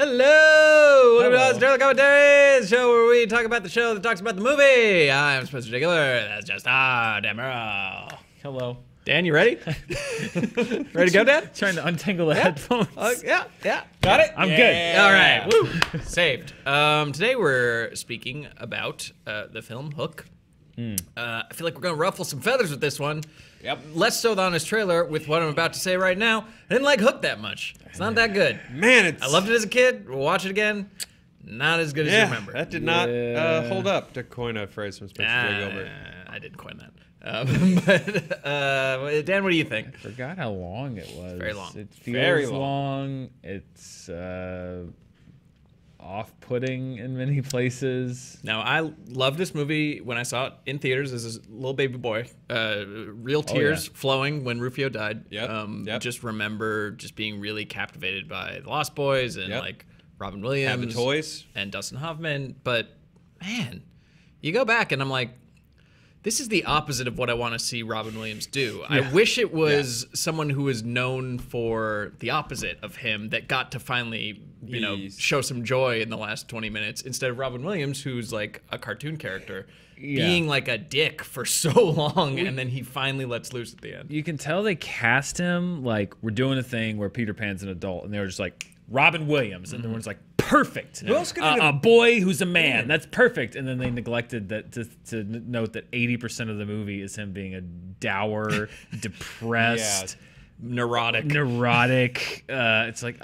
Hello! Welcome to Hello. Oz Trailer Commentary, the show where we talk about the show that talks about the movie. I'm Spencer Diggler. That's just Dan Murrow. Hello. Dan, you ready? Ready to go, Dan? Trying to untangle the headphones. Yeah. Got it? I'm good. All right. Woo. Saved. Today we're speaking about the film Hook. I feel like we're going to ruffle some feathers with this one. Yep. Less so than his trailer with what I'm about to say right now. I didn't like Hook that much. It's not that good. Man, I loved it as a kid. We'll watch it again. Not as good as you remember. that did not Yeah. hold up, to coin a phrase from Spencer J. Gilbert. I didn't coin that. But Dan, what do you think? Forgot how long it was. Very long. It feels Very long. It's off-putting in many places. Now, I loved this movie when I saw it in theaters as a little baby boy. Real tears flowing when Rufio died. Yep. Just remember just being really captivated by The Lost Boys and like Robin Williams. Have the toys. And Dustin Hoffman. But, man, you go back and I'm like, this is the opposite of what I want to see Robin Williams do. I wish it was someone who was known for the opposite of him that got to finally, show some joy in the last 20 minutes instead of Robin Williams, who's like a cartoon character, being like a dick for so long, and then he finally lets loose at the end. You can tell they cast him like we're doing a thing where Peter Pan's an adult, and they were just like Robin Williams, and everyone's like, perfect. Who else could A boy who's a man. That's perfect. And then they neglected that to note that 80% of the movie is him being a dour, depressed, Neurotic. It's like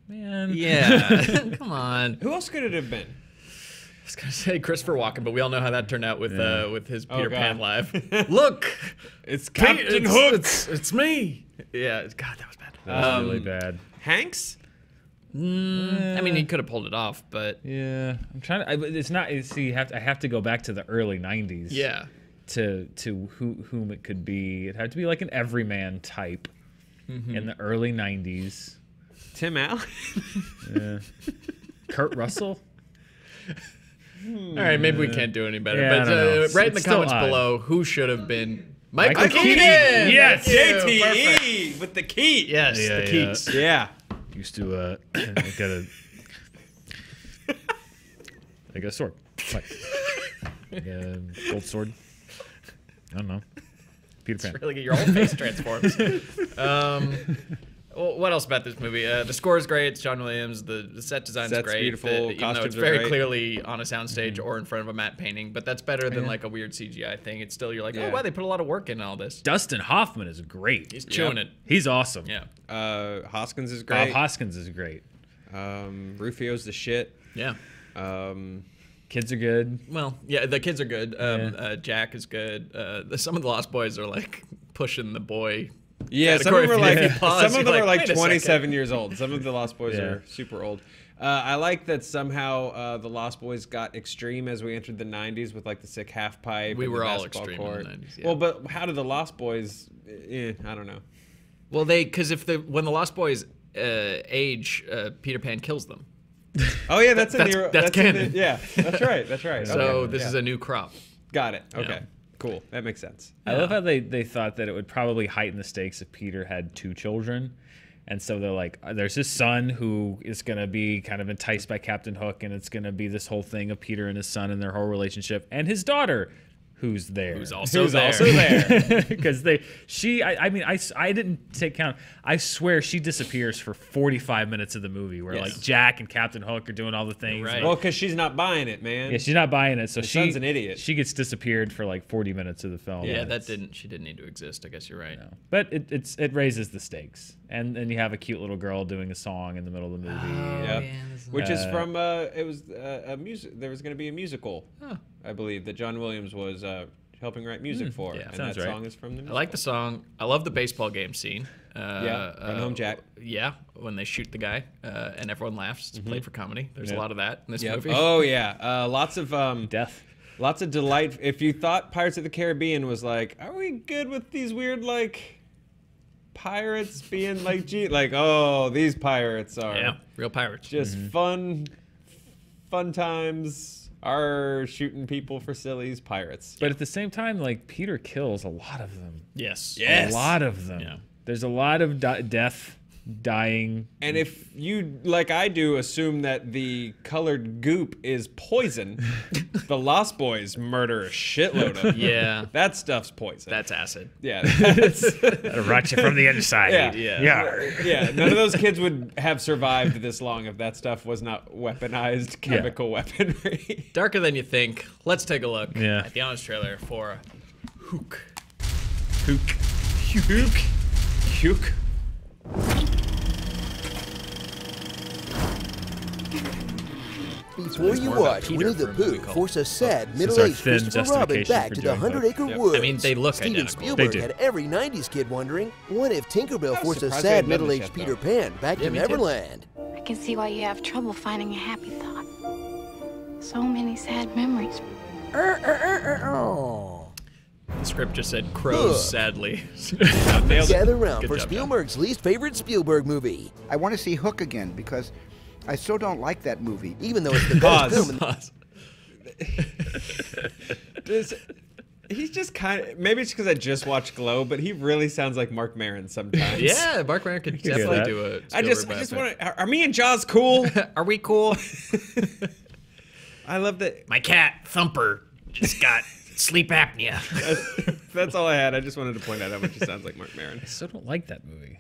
man. Yeah. Come on. Who else could it have been? I was gonna say Christopher Walken, but we all know how that turned out with his Peter God. Pan live. Look, It's Captain it's, Hook. It's me. Yeah. God, that was bad. That was really bad. Hanks? I mean, he could have pulled it off, but Yeah, I'm trying to. It's not. See, I have to go back to the early '90s. yeah. To whom it could be. It had to be like an everyman type in the early '90s. Tim Allen? Yeah. Kurt Russell. All right, maybe we can't do any better. Yeah, but I don't know. write in the It's still comments odd. below who should have been Michael Keaton. Keaton. Yes. Thank you. Perfect. JTE with the key. Yes, Yeah, the yeah. Keats. Yeah. Used to I got a sword. Like, gold sword. I don't know. Peter Pan. Really get your whole face transforms. Well, what else about this movie? The score is great. It's John Williams. The set design is Set's great. beautiful. Even though it's Costumes are very great. clearly on a soundstage or in front of a matte painting, but that's better than like a weird CGI thing. It's still you're like, oh Yeah. wow, they put a lot of work in all this. Dustin Hoffman is great. He's chewing it. He's awesome. Yeah, Hoskins is Bob great. Hoskins is great. Rufio's the shit. yeah. Kids are good. Well, yeah, the kids are good. Jack is good. Some of the Lost Boys are like pushing the boy. Yeah, some category. of them are If you like pause, some of you're them are like, like wait a 27 years old. Some of the Lost Boys Yeah. are super old. I like that somehow the Lost Boys got extreme as we entered the 90s with like the sick half pipe. We and the were all basketball extreme in court. the 90s, yeah. Well, but how did the Lost Boys? I don't know. Well, because when the Lost Boys age, Peter Pan kills them. Oh yeah, that's in That's the canon. yeah, that's right. That's right. So Okay, this yeah. is a new crop. Got it. Okay, Yeah. cool. That makes sense. I love how they thought that it would probably heighten the stakes if Peter had two children. And so they're like, there's his son who is going to be kind of enticed by Captain Hook, and it's going to be this whole thing of Peter and his son and their whole relationship, and his daughter, who's there. Who's also Who's there. also there. Because I didn't take count. I swear she disappears for 45 minutes of the movie where Yes. like Jack and Captain Hook are doing all the things. Right. Well, because she's not buying it, man. Yeah, she's not buying it, so son's an idiot. She gets disappeared for like 40 minutes of the film. Yeah, and she didn't need to exist. I guess you're right. But it raises the stakes, and then you have a cute little girl doing a song in the middle of the movie. Yep. Which is from it was a music. There was going to be a musical, I believe, that John Williams was helping write music for, yeah. and Sounds that right. song is from the I musical. like the song. I love the baseball game scene. Run Home Jack. Yeah, when they shoot the guy and everyone laughs. It's played for comedy. There's a lot of that in this Yep. movie. Oh yeah, lots of Death. lots of delight. If you thought Pirates of the Caribbean was like, are we good with these weird like pirates being like, oh, these pirates are Yeah, real pirates. just fun times. Are shooting people for sillies, pirates. But at the same time, like Peter kills a lot of them. Yes. Yes. A lot of them. Yeah. There's a lot of death dying. And if you, like I do, assume that the colored goop is poison, the Lost Boys murder a shitload of them. Yeah. That stuff's poison. That's acid. Yeah. That's, It'll rot you from the inside. Yeah. Yeah. None of those kids would have survived this long if that stuff was not weaponized chemical weaponry. Darker than you think. Let's take a look Yeah. at the honest trailer for Hook. Hook. Hook. Puke. Before you more about watch Peter Winnie the for a movie Pooh called force a sad, our middle-aged thin Christopher Robin justification back for to the doing Hook. 100-acre Yep. woods. I mean, they look Steven identical. Spielberg They do. had every 90s kid wondering, what if Tinkerbell I was forced a surprised they sad, hadn't done this middle-aged yet, Peter though. Pan back Yeah, to me too. Neverland? I can see why you have trouble finding a happy thought. So many sad memories. The script just said crows, sadly. Gather round Good for job, Spielberg's least favorite Spielberg movie, I want to see Hook again because I still don't like that movie. even though it's the best Pause. film. Pause. He's just kind of, maybe it's because I just watched Glow, but he really sounds like Mark Maron sometimes. Yeah, Mark Maron could do definitely that. do a I just Spielberg want biopic. to, are me and Jaws cool? Are we cool? I love that. My cat, Thumper, just got sleep apnea. That's all I had. I just wanted to point out how much he sounds like Mark Maron. I still don't like that movie.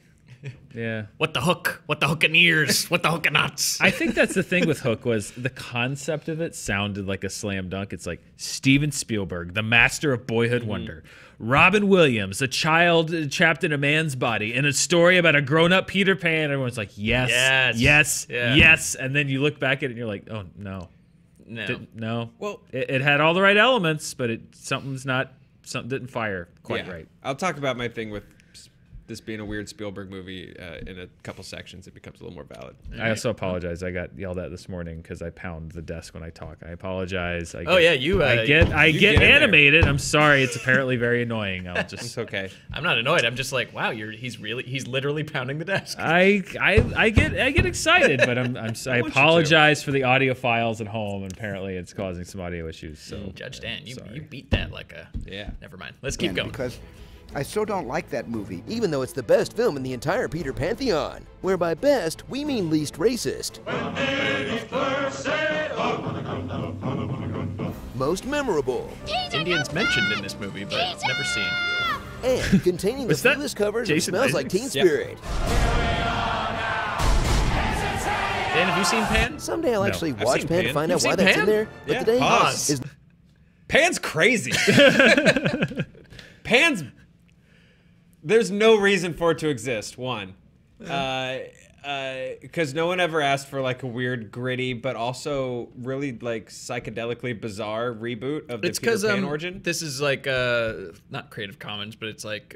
Yeah. What the hook? What the hook in ears? What the hook in nuts? I think that's the thing with Hook was the concept of it sounded like a slam dunk. It's like Steven Spielberg, the master of boyhood wonder. Robin Williams, a child trapped in a man's body, and a story about a grown-up Peter Pan. Everyone's like, yes, Yes. yes, Yeah. yes. And then you look back at it and you're like, oh, no. No. No. Well- it had all the right elements, but something didn't fire quite Yeah. right. I'll talk about my thing with this being a weird Spielberg movie in a couple sections. It becomes a little more valid. I also apologize. I got yelled at this morning because I pound the desk when I talk. I apologize. Oh, yeah, you, I you get get in there. animated. I'm sorry. It's apparently very annoying. I'll It's just. okay. I'm not annoyed. I'm just like, wow, he's literally pounding the desk. I get excited, but I apologize for the audio files at home. And apparently, it's causing some audio issues. So Judge Dan, you sorry. beat that like a. Yeah. Never mind. Let's keep going. because I still don't like that movie. Even though it's the best film in the entire Peter Pantheon, where by best, we mean least racist. Most memorable, Indians mentioned in this movie, but never seen. and containing the Was that feeless covers of Jason Smells Like Isaacs? Teen Yep. Spirit. Dan, have you seen Pan? Someday I'll No. actually I've watch seen Pan to Pan. find You've out why seen that's Pan? in there. But Yeah, today pause. is Pan's crazy. Pan's. There's no reason for it to exist. One, because no one ever asked for like a weird, gritty, but also really like psychedelically bizarre reboot of the It's Peter because Pan origin. this is like not Creative Commons, but it's like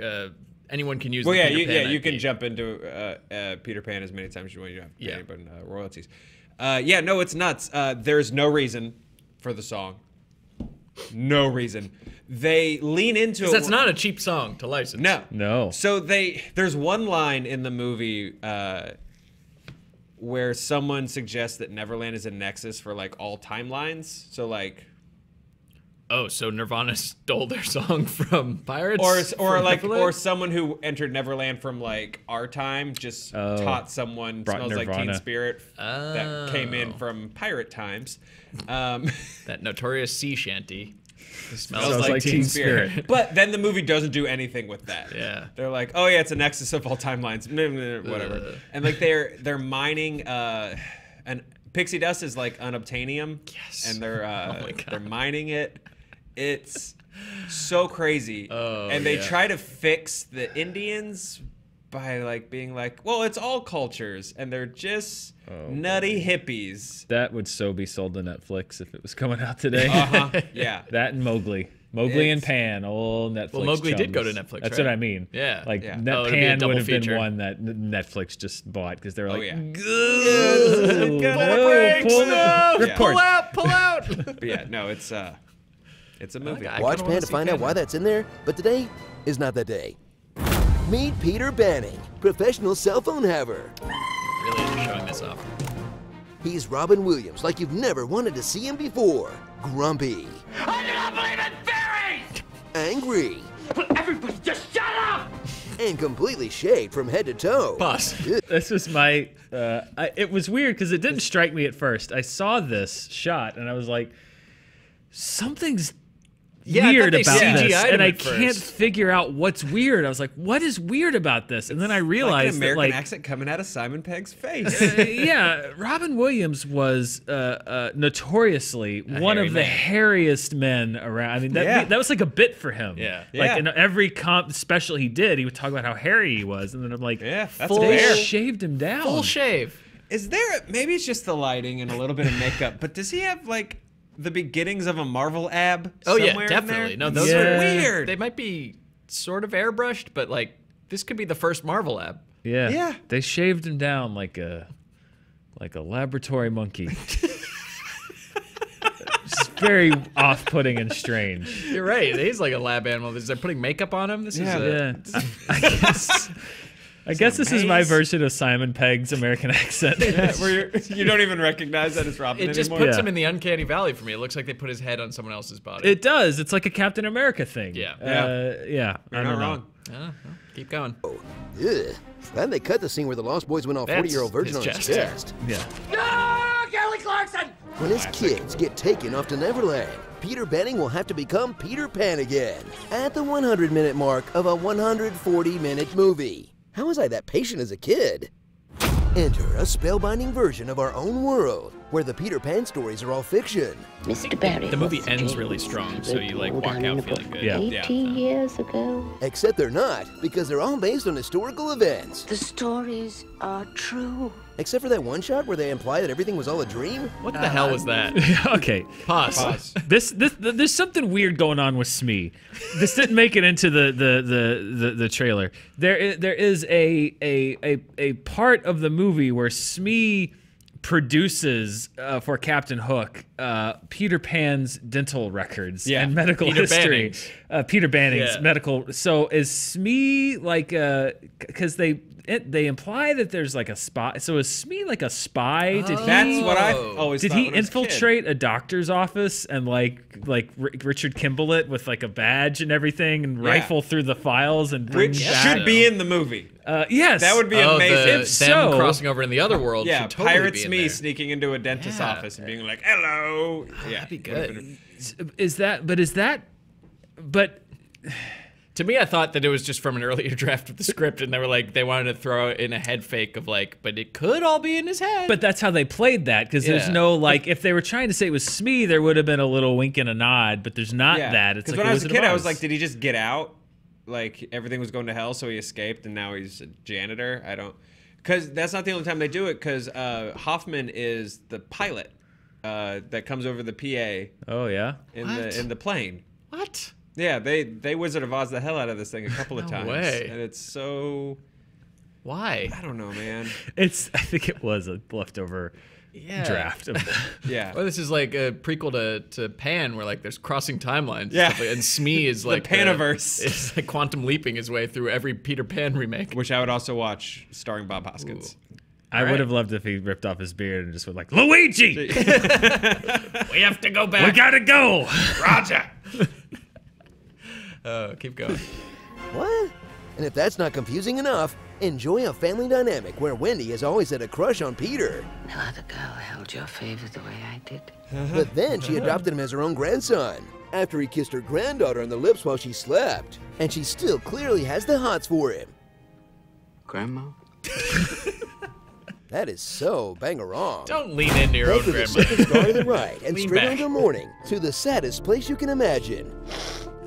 anyone can use. Well, the yeah, Peter Pan you IP. can jump into Peter Pan as many times as you want. You don't have to pay Yeah. anybody royalties. Yeah, no, it's nuts. There's no reason for the song. No reason. They lean into it. 'Cause that's not a cheap song to license. No. So there's one line in the movie where someone suggests that Neverland is a nexus for like all timelines. So like, Oh, so Nirvana stole their song from Pirates? or From like, Neverland? or someone who entered Neverland from like our time just taught someone Brought Smells Like Teen Nirvana. Spirit that came in from pirate times. that notorious sea shanty. Smells, Smells like Teen Spirit. But then the movie doesn't do anything with that. Yeah. They're like, oh yeah, it's a nexus of all timelines, whatever. And like they're mining and pixie dust is like unobtainium. Yes. And they're my God. they're mining it. It's so crazy. Oh, and they yeah. try to fix the Indians by like being like, well, it's all cultures, and they're just nutty hippies. That would so be sold to Netflix if it was coming out today. Yeah. That and Mowgli. Mowgli and It's- Pan, old Netflix. Well, Mowgli did go to chums. Netflix, That's right? what I mean. Yeah. Like Yeah. Net Oh, it'd be a Pan double would have been feature. one that Netflix just bought because they're like, yeah. "Ooh, Pull the no, brakes, pull the no." ripcord." Yeah. Pull out! Pull out! But yeah, no, it's a movie. I watch kinda Pan wanna to see find out Pan why now. that's in there. But today is not that day. Meet Peter Banning, professional cell phone haver. Really is showing this off. He's Robin Williams like you've never wanted to see him before. Grumpy. I do not believe in fairies! Angry. But everybody just shut up! and completely shaved from head to toe. Pause. This was my. It was weird because it didn't strike me at first. I saw this shot and I was like, something's weird about this, and I can't figure out what's weird. I was like, what is weird about this? And then I realized like an American that, like, accent coming out of Simon Pegg's face. yeah, Robin Williams was notoriously one of the hairiest men around. I mean, that was like a bit for him. Yeah. Like in every special he did, he would talk about how hairy he was, and then I'm like, that's full fair. shaved him down. Full shave. Is there? Maybe it's just the lighting and a little bit of makeup, but does he have like the beginnings of a Marvel ab? Oh yeah, somewhere in definitely. there? No, those Yeah. are weird. They might be sort of airbrushed, but like this could be the first Marvel ab. Yeah. Yeah. They shaved him down like a laboratory monkey. It's very off-putting and strange. You're right. He's like a lab animal. They're putting makeup on him. This is Yeah. I guess this is my version of Simon Pegg's American accent. Where you don't even recognize that it's Robin It just anymore. puts him in the uncanny valley for me. It looks like they put his head on someone else's body. It does. It's like a Captain America thing. Yeah. Yeah. You're I not don't know. wrong. Well, keep going. Ugh. Glad they cut the scene where the Lost Boys went all That's 40-year-old virgin his on his chest. chest. Yeah. When his kids get taken off to Neverland, Peter Banning will have to become Peter Pan again at the 100-minute mark of a 140-minute movie. How was I that patient as a kid? Enter a spellbinding version of our own world, where the Peter Pan stories are all fiction. Mr. Barry. The movie ends really strong, so you like walk out feeling good. Yeah. 80 years ago. Except they're not, because they're all based on historical events. The stories are true. Except for that one shot where they imply that everything was all a dream. What the hell was that? Okay. Pause. There's something weird going on with Smee. This didn't make it into the trailer. There is a part of the movie where Smee produces for Captain Hook Peter Pan's dental records and medical Peter history. Peter Banning's Yeah. medical. So is Smee like because they imply that there's like a spy. So is Smee like a spy? That's what I always Did thought he when I was a kid. infiltrate a doctor's office and like Richard Kimball it with like a badge and everything and rifle through the files and bring Which back? should be in the movie. Yes, That would be amazing. Them If so- crossing over in the other world. Yeah, should totally Pirate be in Smee there. sneaking into a dentist's Yeah. office and being like, "Hello." Yeah, That'd be good. Is that? But To me, I thought that it was just from an earlier draft of the script, and they were like, they wanted to throw in a head fake of like, but it could all be in his head. But that's how they played that because there's Yeah. no like if they were trying to say it was Smee, there would have been a little wink and a nod, but there's not that. It's Because like when I was a Wizard of kid, I was Oz. like, did he just get out? Like everything was going to hell, so he escaped, and now he's a janitor. I don't, because that's not the only time they do it. Because Hoffman is the pilot that comes over the PA oh yeah, in the plane. what? Yeah, they Wizard of Oz the hell out of this thing a couple of No times, way. and it's so Why? I don't know, man. I think it was a leftover draft. Yeah, Or this is like a prequel to Pan, where like there's crossing timelines. And Yeah. stuff like- and Smee is like Paniverse. It's like quantum leaping his way through every Peter Pan remake. which I would also watch, starring Bob Hoskins. I would right. have loved if he ripped off his beard and just went like, Luigi, We have to go we back. gotta go. Roger. Keep going. What? And if that's not confusing enough, enjoy a family dynamic where Wendy has always had a crush on Peter. No other girl held your favor the way I did. But then she adopted him as her own grandson after he kissed her granddaughter on the lips while she slept. And she still clearly has the hots for him. Grandma? That is so bang-a-wrong. Don't lean into your own Take her the grandmother. second star to the right and Lean straight back. on to morning to the saddest place you can imagine.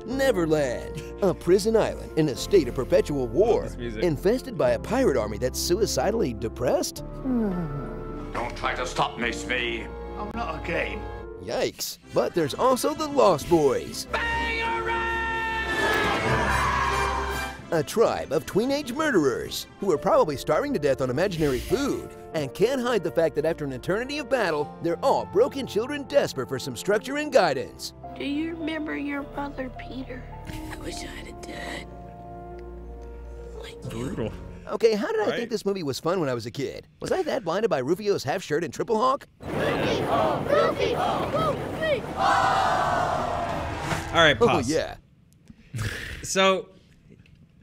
Neverland, a prison island in a state of perpetual war, this music. infested by a pirate army that's suicidally depressed? Don't try to stop me, Smee. Oh, not again. Yikes. But there's also the Lost Boys. A tribe of tween-age murderers who are probably starving to death on imaginary food and can't hide the fact that after an eternity of battle, they're all broken children desperate for some structure and guidance. Do you remember your brother Peter? I wish I'd have died. Brutal. Okay, how did I think this movie was fun when I was a kid? Was I that blinded by Rufio's half shirt and triple hawk? All right, Oh, pause. yeah. So,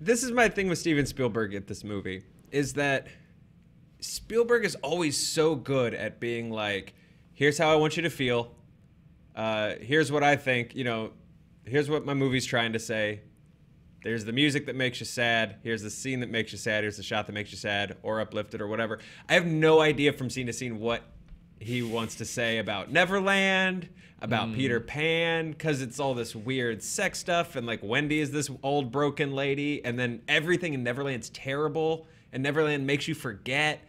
this is my thing with Steven Spielberg at this movie, is that Spielberg is always so good at being like, here's how I want you to feel. Here's what I think, you know, here's what my movie's trying to say. There's the music that makes you sad. Here's the scene that makes you sad. Here's the shot that makes you sad or uplifted or whatever. I have no idea from scene to scene what he wants to say about Neverland, about Peter Pan, because it's all this weird sex stuff, and like Wendy is this old broken lady, and then everything in Neverland's terrible, and Neverland makes you forget.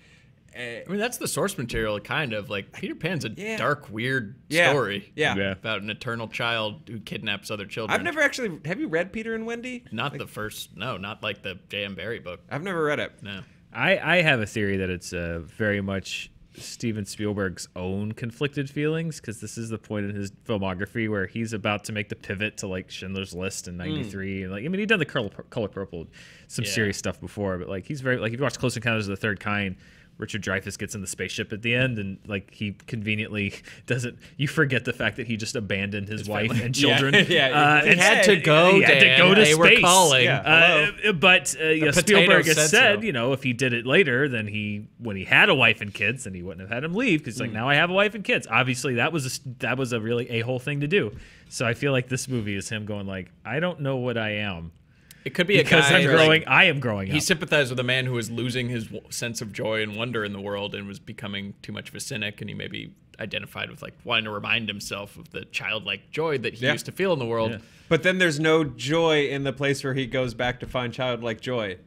I mean, that's the source material, kind of. Like, Peter Pan's a Yeah. dark, weird Yeah. story. Yeah. About an eternal child who kidnaps other children. I've never actually, have you read Peter and Wendy? Not the first, no, not like the J.M. Barrie book. I've never read it. No. I have a theory that it's very much Steven Spielberg's own conflicted feelings, because this is the point in his filmography where he's about to make the pivot to like Schindler's List in '93, and like, I mean, he'd done the Color Purple, some serious stuff before, but like he's very, like, if you watch Close Encounters of the Third Kind, Richard Dreyfuss gets in the spaceship at the end, and like he conveniently doesn't. You forget the fact that he just abandoned his wife and children. Yeah. He had to go, He had to Dan. go to They space. were calling. Yeah. But you know, potato Spielberg has said said, so. you know, if he did it later, then when he had a wife and kids, then he wouldn't have had him leave, because like, now I have a wife and kids. Obviously, that was a really a-hole thing to do. So I feel like this movie is him going like, I don't know what I am. It could be Because a guy I'm who, growing. like, I am growing up. he sympathized with a man who was losing his sense of joy and wonder in the world and was becoming too much of a cynic, and he maybe identified with like wanting to remind himself of the childlike joy that he used to feel in the world. Yeah. But then there's no joy in the place where he goes back to find childlike joy.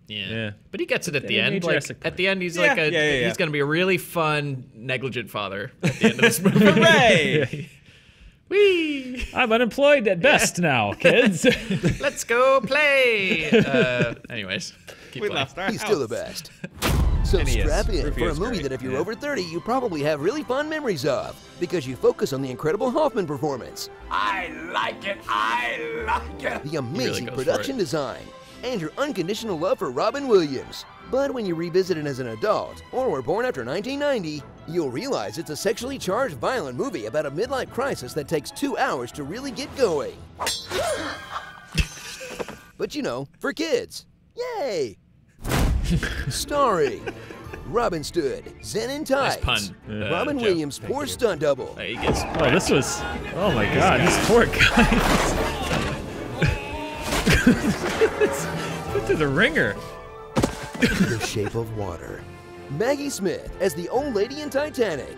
Yeah. But he gets it at the They end. made Like, Jurassic at the end, he's Yeah, like yeah, yeah. he's going to be a really fun, negligent father at the end of this movie. Hooray! Whee! I'm unemployed at best now, kids. Let's go play. Anyways, keep We playing. left our He's house. still the best. So And he is. strap in for a Rufio's movie great. that if you're Yeah. over 30, you probably have really fond memories of, because you focus on the incredible Hoffman performance, I like it. I like it. the amazing goes for production it. design, and your unconditional love for Robin Williams. But when you revisit it as an adult, or were born after 1990, you'll realize it's a sexually charged, violent movie about a midlife crisis that takes 2 hours to really get going. But you know, for kids. Yay! Starring Robin Stood, Zen in Nice Tights, pun. Robin Joe. Williams' poor stunt double, He gets Oh, this was. Oh my God, these poor guys. Put to the ringer. The Shape of Water, Maggie Smith as the old lady in Titanic,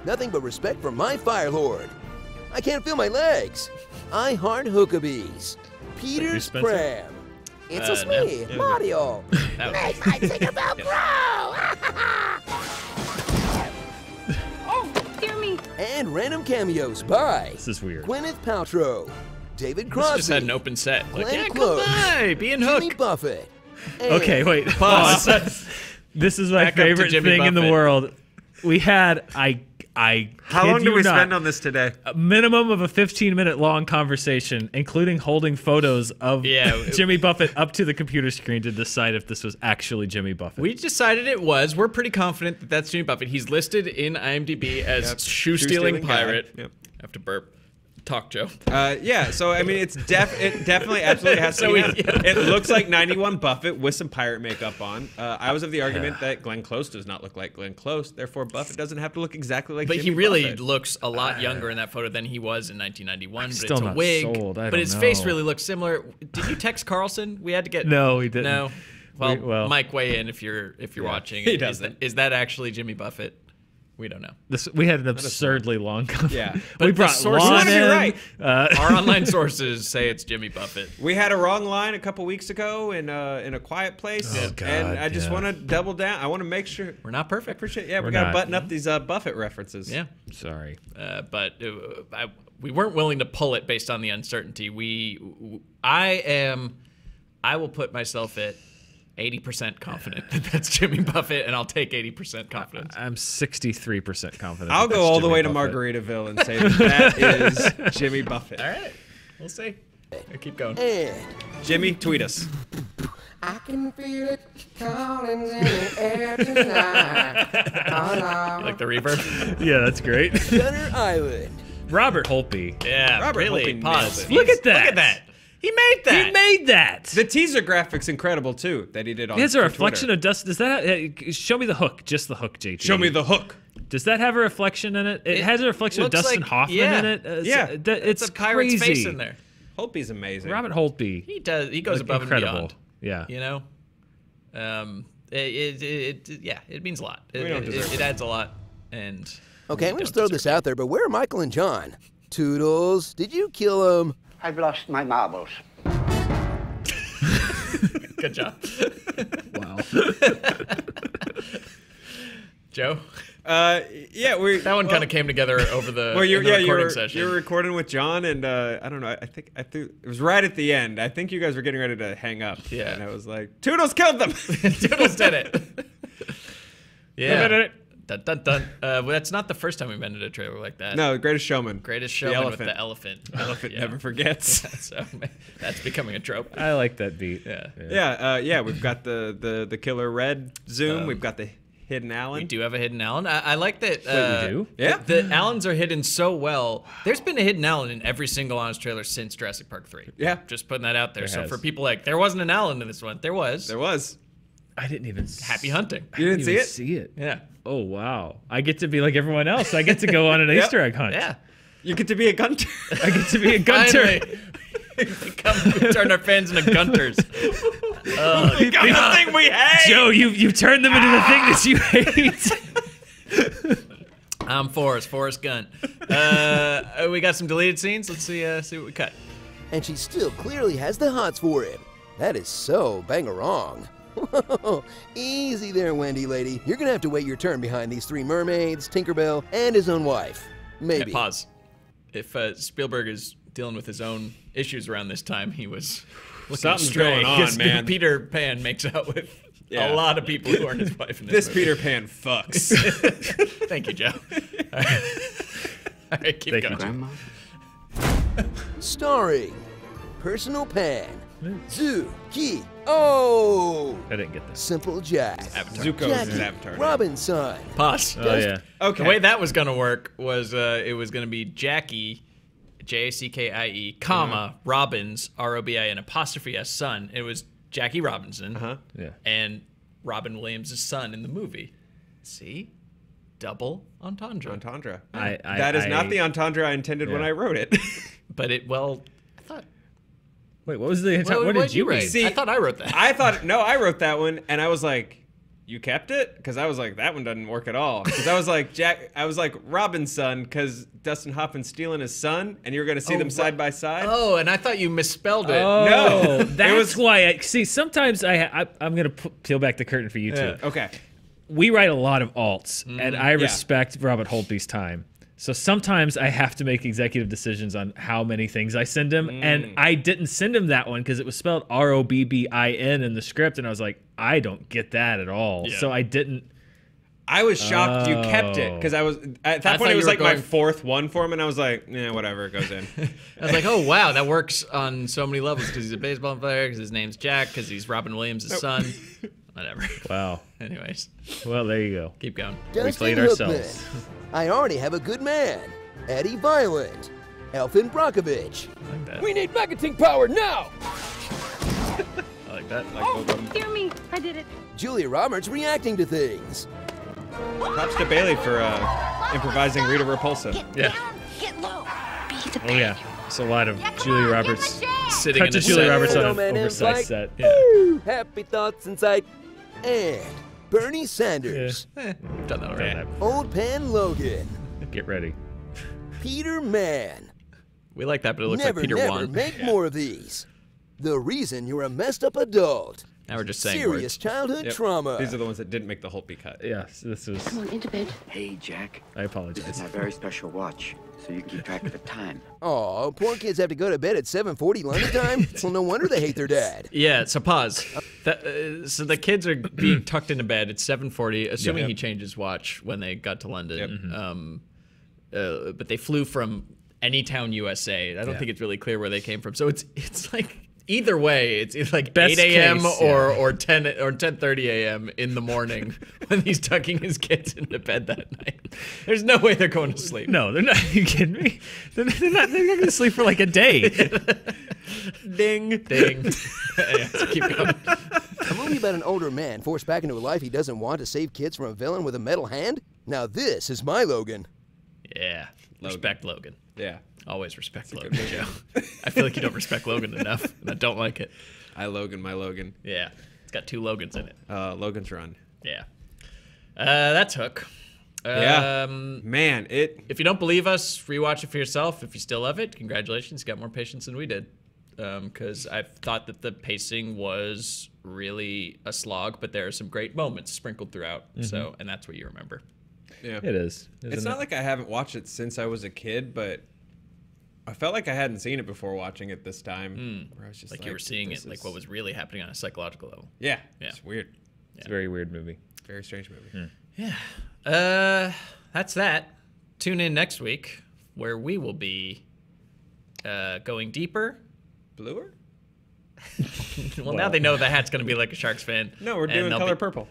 Nothing But Respect for My Fire Lord, I Can't Feel My Legs, I Heart Hookabees, Peter Spencer? Pram, It's a no. Me, Mario, that Make my Tinkerbell grow, Oh, dear me. and random cameos by This is weird. Gwyneth Paltrow, David This Crosby, just had an open set. Like, Glenn yeah, Close, goodbye, being Jimmy Hook. Buffett, and Okay, wait. Pause. Pause. This is my Back up to favorite Jimmy thing in the Buffett. world. We had How long did we spend on this today? A minimum of a 15-minute long conversation, including holding photos of Yeah. Jimmy Buffett up to the computer screen to decide if this was actually Jimmy Buffett. We decided it was. We're pretty confident that that's Jimmy Buffett. He's listed in IMDb as shoe-stealing Shoe-stealing guy. pirate. Yep. I have to burp. Talk, Joe. Yeah, so I mean, it definitely absolutely has to So be. we- him. It looks like 91 Buffett with some pirate makeup on. I was of the argument that Glenn Close does not look like Glenn Close, therefore Buffett doesn't have to look exactly like But Jimmy he really Buffett. looks a lot younger in that photo than he was in 1991. But still it's a not wig. sold. I but don't his face know. really looks similar. Did you text Carlson? We had to get. No, we didn't. No. Well, well- Mike, weigh in if you're watching. he Is doesn't. is that actually Jimmy Buffett? We don't know. We had an absurdly long conversation. Yeah. we But brought the sources- Lon You wanna be in. right. Our online sources say it's Jimmy Buffett. We had a wrong line a couple weeks ago in a quiet place, Oh, God, and I just yeah. want to double down. I want to make sure. We're not perfect. Appreciate. Yeah, We're we got to not. button up these Buffett references. Yeah. Sorry. But we weren't willing to pull it based on the uncertainty. I will put myself at 80% confident that that's Jimmy Buffett, and I'll take 80% confidence. I'm 63% confident. I'll that go that's all the Jimmy way to Buffett. Margaritaville and say that is Jimmy Buffett. All right, we'll see. I keep going. and Jimmy, tweet us. I can feel it calling in the air tonight. You like the reverb? Yeah, that's great. Shutter Island. Robert Holtby. Yeah, Robert really. Holtby Pause. nailed it. Look at that. Look at that. He made that. He made that. The teaser graphics incredible too that he did on. Has a for reflection Twitter. of Dustin. Does that show me the hook? Just the hook, JT. Show me the hook. Does that have a reflection in it? It has a reflection of looks Dustin like- Hoffman yeah. in it. It's a pirate's crazy. face in there. Holtby's amazing. Robert Holtby. He does. He goes Like, above incredible. and beyond. Yeah. You know, it means a lot. We don't deserve It adds a lot, and Okay, I'm we going to don't throw deserve this out there, but where are Michael and John? Toodles, did you kill him? I've lost my marbles. it. Good job, Wow. Joe. Yeah, That one kind of came together over the, Well, in the recording session. you were recording with John, and I don't know. I think it was right at the end. I think you guys were getting ready to hang up. Yeah. and I was like, Toodles killed them. Toodles did it. Yeah. Did it. Dun, dun, dun. Well, that's not the first time we've ended a trailer like that. No, Greatest Showman. Greatest The Showman with elephant. the elephant. Elephant Yeah. never forgets. So that's becoming a trope. I like that beat. Yeah. Yeah. We've got the Killer Red zoom. We've got the Hidden Allen. We do have a hidden Allen. I like that. Wait, we do? Yeah. The Allens are hidden so well. There's been a hidden Allen in every single Honest trailer since Jurassic Park 3. Yeah. Just putting that out there. There So has. for people like, there wasn't an Allen in this one. There was. There was. I didn't even Happy hunting. You didn't see even it? see it. Yeah. Oh wow! I get to be like everyone else. I get to go on an Yep. Easter egg hunt. Yeah. You get to be a gunter. I get to be a gunter. Finally. we turned our fans into gunters. Got the thing we hate. Joe, you turned them into the thing that you hate. I'm Forrest Gump. We got some deleted scenes. Let's see what we cut. And she still clearly has the hots for him. That is so bang-a-wrong. Easy there, Wendy lady. You're gonna have to wait your turn behind these three mermaids, Tinkerbell, and his own wife. Maybe. Okay, pause. If Spielberg is dealing with his own issues around this time, he was looking Something's astray, going on, 'cause man. Peter Pan makes out with Yeah. a lot of people who aren't his wife in this This movie. Peter Pan fucks. Thank you, Joe. All right, keep Thank you, going. Grandma. Starring Personal Pan, Zuki, oh, I didn't get this. Simple Jack, Zuko is his Jackie avatar. Robinson. Pause. Oh yeah. Okay. The way that was gonna work was it was gonna be Jackie, Jackie, comma Robbins, R-O-B-I, and apostrophe S son. It was Jackie Robinson Yeah. and Robin Williams' son in the movie. See, double entendre. Entendre. I- that is not I- the entendre I intended when Yeah. I wrote it. But I thought. Wait, what was the? What What did you write? read? See, I thought I wrote that. I thought I wrote that one, and I was like, "You kept it?" Because I was like, "That one doesn't work at all." Because I was like, I was like Robin's son, because Dustin Hoffman's stealing his son, and you're gonna see them side by side. Oh, and I thought you misspelled it. Oh, No. that's It was- why. I see. Sometimes I'm gonna peel back the curtain for you two. Okay. We write a lot of alts, and I Yeah. respect Robert Holtby's time. So sometimes I have to make executive decisions on how many things I send him, and I didn't send him that one because it was spelled Robbin in the script, and I was like, I don't get that at all. Yeah. So I didn't. I was shocked you kept it, because I was at that thought point it you was were like my going- fourth one for him, and I was like, "Yeah, whatever, it goes in." I was like, oh, wow, that works on so many levels because he's a baseball player, because his name's Jack, because he's Robin Williams' son. Whatever. Wow. Anyways, Well, there you go. keep going. Dustin played Hookman. ourselves. I already have a good man. Eddie Violent, Elfin Brockovich. I like that. We need Megatink power now! I like that. Oh, dear me, I did it. Julia Roberts reacting to things. Props to Bailey for improvising Rita Repulsa. Yeah. Get low. Be the Oh yeah. It's a lot of Julia Roberts. Sitting Cut in to a Julia set. Roberts on an Snowman in oversized flight. set. Yeah. Woo! Happy thoughts in sight. And Bernie Sanders, We've done that already. Yeah. Old Pan Logan, Get ready. Peter Mann. We like that, but it looks Never, like Peter never won. make more of these. The reason you're a messed up adult. Now we're just saying Serious words. childhood Yep. trauma. These are the ones that didn't make the Holtby cut. Yes, this was. Come on, into bed. Hey, Jack. I This apologize. is my very special watch, so you can keep track of the time. Aw, poor kids have to go to bed at 7:40 London time? Well, no wonder they hate their dad. Yeah, so pause. So the kids are being tucked into bed. It's 7:40, assuming Yep. he changed his watch when they got to London. Yep. But they flew from Anytown, USA. I don't think it's really clear where they came from. So it's like either way, it's either like Best 8 a.m. case, or 10:30 a.m. in the morning when he's tucking his kids into bed that night. There's no way they're going to sleep. No, they're not. Are you kidding me? They're not going to sleep for like a day. Ding, ding. Yeah, so keep going. A movie about an older man forced back into a life he doesn't want to save kids from a villain with a metal hand? Now this is my Logan. Yeah, respect Logan. Yeah. Always respect Logan, Joe. I feel like you don't respect Logan enough, and I don't like it. I Logan, my Logan. Yeah, it's got 2 Logans in it. Logan's Run. Yeah. That's Hook. Yeah. Man, If you don't believe us, rewatch it for yourself. If you still love it, congratulations. You got more patience than we did. Because I thought that the pacing was really a slog, but there are some great moments sprinkled throughout. So, and that's what you remember. Yeah. It is. It's not like I haven't watched it since I was a kid, but I felt like I hadn't seen it before watching it this time. Where I was just like you were seeing it, like what was really happening on a psychological level. Yeah. It's weird. It's a very weird movie. Very strange movie. Yeah. That's that. Tune in next week where we will be going deeper. Bluer? Well, now they know the hat's going to be like a Sharks fan. No, we're doing color purple.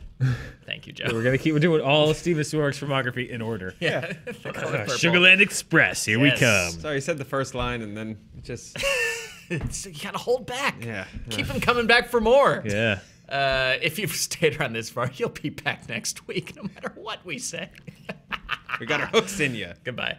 Thank you, Joe. We're doing all Steven Spielberg's filmography in order. Yeah. The color purple. Sugarland Express, here we come. Sorry, you said the first line and then just... You got to hold back. Yeah. Keep them coming back for more. Yeah. If you've stayed around this far, you'll be back next week no matter what we say. We got our hooks in you. Goodbye.